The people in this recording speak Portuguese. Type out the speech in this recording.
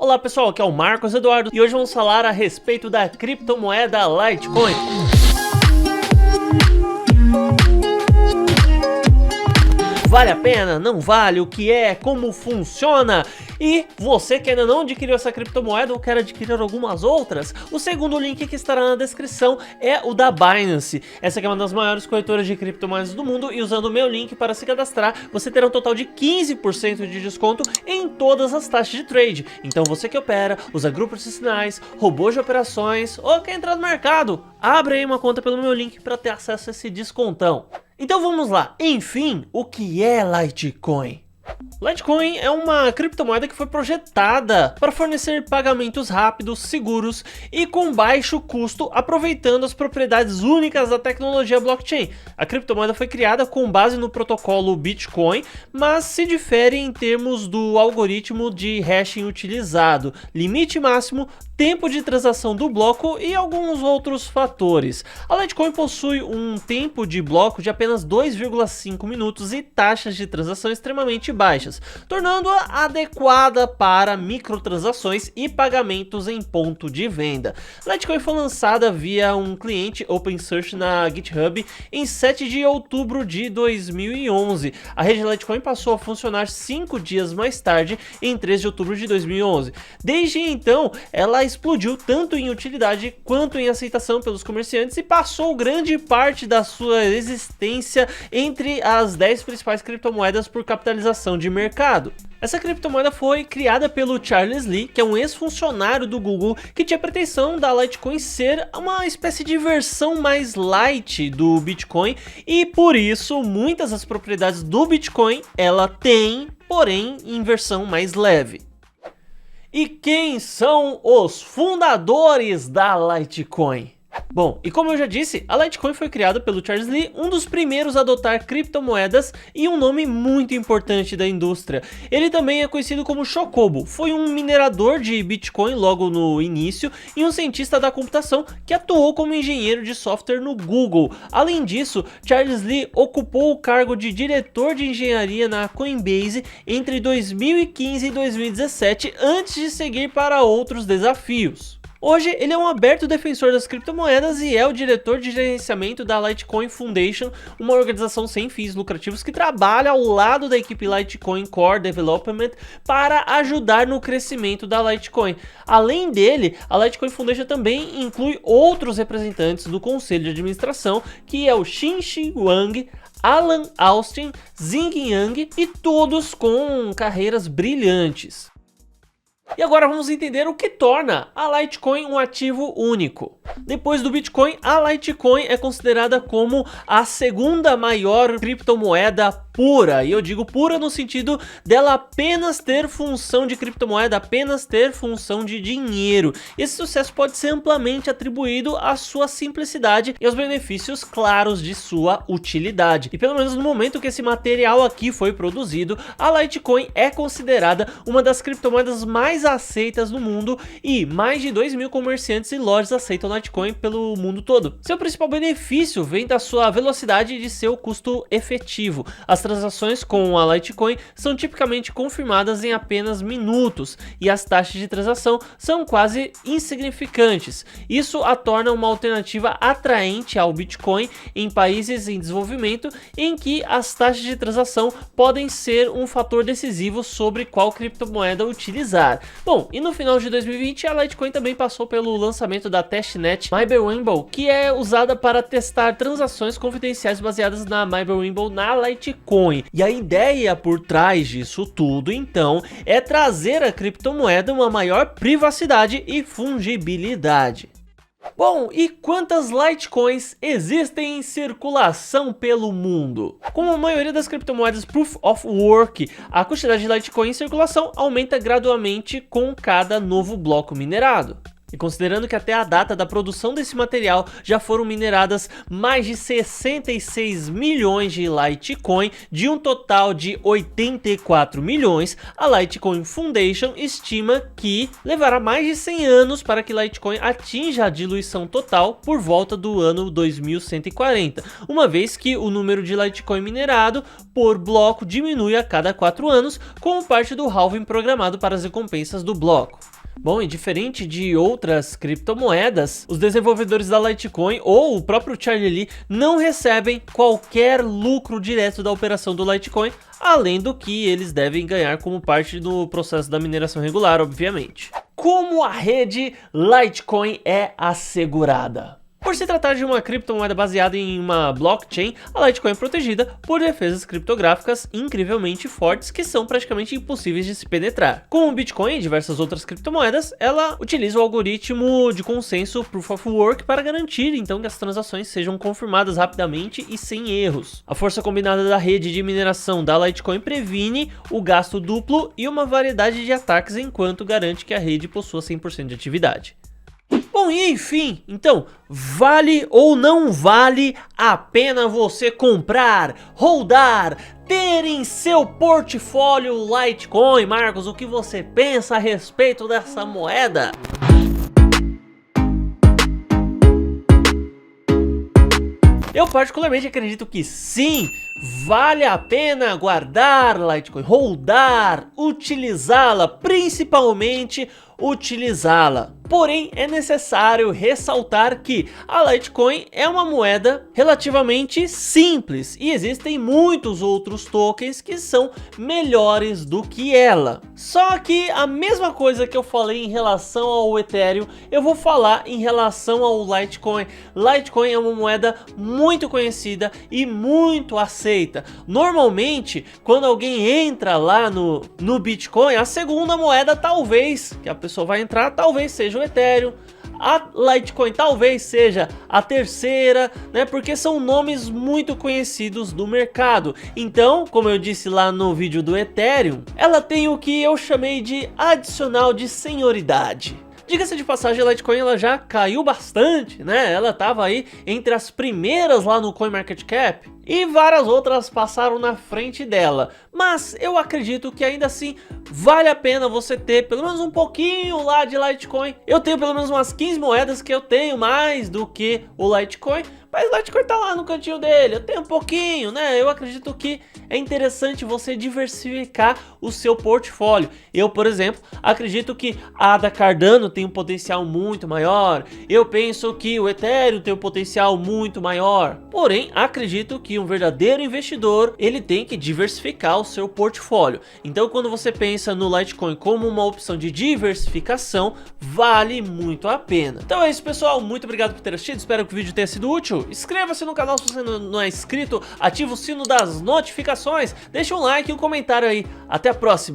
Olá pessoal, aqui é o Marcos Eduardo e hoje vamos falar a respeito da criptomoeda Litecoin. Vale a pena? Não vale? O que é? Como funciona? E você que ainda não adquiriu essa criptomoeda ou quer adquirir algumas outras, o segundo link que estará na descrição é o da Binance. Essa aqui é uma das maiores corretoras de criptomoedas do mundo e usando o meu link para se cadastrar, você terá um total de 15% de desconto em todas as taxas de trade. Então você que opera, usa grupos de sinais, robôs de operações ou quer entrar no mercado, abre aí uma conta pelo meu link para ter acesso a esse descontão. Então vamos lá, enfim, o que é Litecoin? Litecoin é uma criptomoeda que foi projetada para fornecer pagamentos rápidos, seguros e com baixo custo, aproveitando as propriedades únicas da tecnologia blockchain. A criptomoeda foi criada com base no protocolo Bitcoin, mas se difere em termos do algoritmo de hashing utilizado, limite máximo, tempo de transação do bloco e alguns outros fatores. A Litecoin possui um tempo de bloco de apenas 2,5 minutos e taxas de transação extremamente baixas, tornando-a adequada para microtransações e pagamentos em ponto de venda. Litecoin foi lançada via um cliente open source na GitHub em 7 de outubro de 2011. A rede Litecoin passou a funcionar 5 dias mais tarde, em 3 de outubro de 2011. Desde então, ela explodiu tanto em utilidade quanto em aceitação pelos comerciantes e passou grande parte da sua existência entre as 10 principais criptomoedas por capitalização de mercado. Essa criptomoeda foi criada pelo Charles Lee, que é um ex-funcionário do Google, que tinha a pretensão da Litecoin ser uma espécie de versão mais light do Bitcoin e por isso muitas das propriedades do Bitcoin ela tem, porém em versão mais leve. E quem são os fundadores da Litecoin? Bom, e como eu já disse, a Litecoin foi criada pelo Charles Lee, um dos primeiros a adotar criptomoedas e um nome muito importante da indústria. Ele também é conhecido como Chocobo, foi um minerador de Bitcoin logo no início e um cientista da computação que atuou como engenheiro de software no Google. Além disso, Charles Lee ocupou o cargo de diretor de engenharia na Coinbase entre 2015 e 2017, antes de seguir para outros desafios. Hoje ele é um aberto defensor das criptomoedas e é o diretor de gerenciamento da Litecoin Foundation, uma organização sem fins lucrativos que trabalha ao lado da equipe Litecoin Core Development para ajudar no crescimento da Litecoin. Além dele, a Litecoin Foundation também inclui outros representantes do conselho de administração, que é o Xin-Shi Wang, Alan Austin, Zing Yang e todos com carreiras brilhantes. E agora vamos entender o que torna a Litecoin um ativo único. Depois do Bitcoin, a Litecoin é considerada como a segunda maior criptomoeda pura. E eu digo pura no sentido dela apenas ter função de criptomoeda, apenas ter função de dinheiro. Esse sucesso pode ser amplamente atribuído à sua simplicidade e aos benefícios claros de sua utilidade. E pelo menos no momento que esse material aqui foi produzido, a Litecoin é considerada uma das criptomoedas mais aceitas no mundo e mais de 2.000 comerciantes e lojas aceitam Litecoin pelo mundo todo. Seu principal benefício vem da sua velocidade e de seu custo efetivo. As transações com a Litecoin são tipicamente confirmadas em apenas minutos e as taxas de transação são quase insignificantes. Isso a torna uma alternativa atraente ao Bitcoin em países em desenvolvimento em que as taxas de transação podem ser um fator decisivo sobre qual criptomoeda utilizar. Bom, e no final de 2020 a Litecoin também passou pelo lançamento da testnet Mybawimble, que é usada para testar transações confidenciais baseadas na Mybawimble na Litecoin. E a ideia por trás disso tudo, então, é trazer à criptomoeda uma maior privacidade e fungibilidade. Bom, e quantas Litecoins existem em circulação pelo mundo? Como a maioria das criptomoedas Proof of Work, a quantidade de Litecoin em circulação aumenta gradualmente com cada novo bloco minerado. E considerando que até a data da produção desse material já foram mineradas mais de 66 milhões de Litecoin, de um total de 84 milhões, a Litecoin Foundation estima que levará mais de 100 anos para que Litecoin atinja a diluição total por volta do ano 2140, uma vez que o número de Litecoin minerado por bloco diminui a cada 4 anos, como parte do halving programado para as recompensas do bloco. Bom, e diferente de outras criptomoedas, os desenvolvedores da Litecoin ou o próprio Charlie Lee não recebem qualquer lucro direto da operação do Litecoin, além do que eles devem ganhar como parte do processo da mineração regular, obviamente. Como a rede Litecoin é assegurada? Por se tratar de uma criptomoeda baseada em uma blockchain, a Litecoin é protegida por defesas criptográficas incrivelmente fortes que são praticamente impossíveis de se penetrar. Como o Bitcoin e diversas outras criptomoedas, ela utiliza o algoritmo de consenso Proof of Work para garantir então que as transações sejam confirmadas rapidamente e sem erros. A força combinada da rede de mineração da Litecoin previne o gasto duplo e uma variedade de ataques enquanto garante que a rede possua 100% de atividade. Bom, e enfim, então, vale ou não vale a pena você comprar, holdar, ter em seu portfólio Litecoin? Marcos, o que você pensa a respeito dessa moeda? Eu particularmente acredito que sim, vale a pena guardar Litecoin, holdar, utilizá-la, principalmente utilizá-la. Porém, é necessário ressaltar que a Litecoin é uma moeda relativamente simples e existem muitos outros tokens que são melhores do que ela. Só que a mesma coisa que eu falei em relação ao Ethereum, eu vou falar em relação ao Litecoin. Litecoin é uma moeda muito conhecida e muito aceita. Normalmente, quando alguém entra lá no Bitcoin, a segunda moeda talvez, que a pessoa vai entrar, talvez seja o Ethereum. A Litecoin talvez seja a terceira, né? Porque são nomes muito conhecidos do mercado. Então, como eu disse lá no vídeo do Ethereum, ela tem o que eu chamei de adicional de senioridade. Diga-se de passagem, a Litecoin ela já caiu bastante, né? Ela estava aí entre as primeiras lá no CoinMarketCap e várias outras passaram na frente dela. Mas eu acredito que ainda assim vale a pena você ter pelo menos um pouquinho lá de Litecoin. Eu tenho pelo menos umas 15 moedas que eu tenho mais do que o Litecoin, mas o Litecoin tá lá no cantinho dele, eu tenho um pouquinho, né? Eu acredito que é interessante você diversificar o seu portfólio. Eu, por exemplo, acredito que a ADA Cardano tem um potencial muito maior. Eu penso que o Ethereum tem um potencial muito maior. Porém, acredito que um verdadeiro investidor, ele tem que diversificar o seu portfólio. Então, quando você pensa no Litecoin como uma opção de diversificação, vale muito a pena. Então é isso, pessoal. Muito obrigado por ter assistido. Espero que o vídeo tenha sido útil. Inscreva-se no canal se você não é inscrito. Ative o sino das notificações. Deixe um like e um comentário aí. Até a próxima.